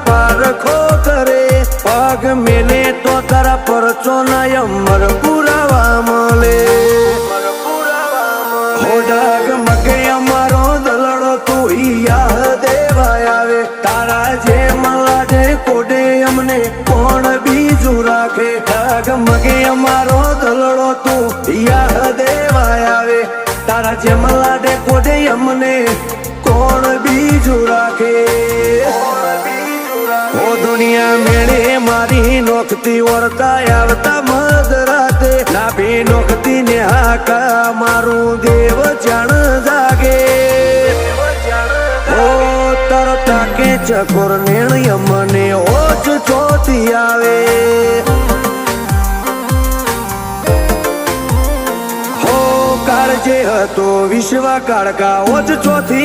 પારખો કરે પગ મેલે તો તારા પરચો ના અમર પુરાવા મળે હો ડાગ મગે અમારો દલડો તું યાહ દેવાય આવે તારા જે મલાડે કોડે અમને કોણ બીજું રાખે ડાગ મગે અમારો દલડો તું યાહ દેવાય આવે તારા જે મલાડે કોડે અમને કોણ બીજું રાખે ઓ દુનિયા મેળે મારી નોખતી ઓરતા આવતા મધરાતે નાભી નોખતી ને હાકા મારું દેવ જાણ જાગે ઓ તારો તાકે ચકોર નેણિય મને ઓછ ચોથી આવે હો કાળ જે હતો વિશ્વ કાળકા ઓછ ચોથી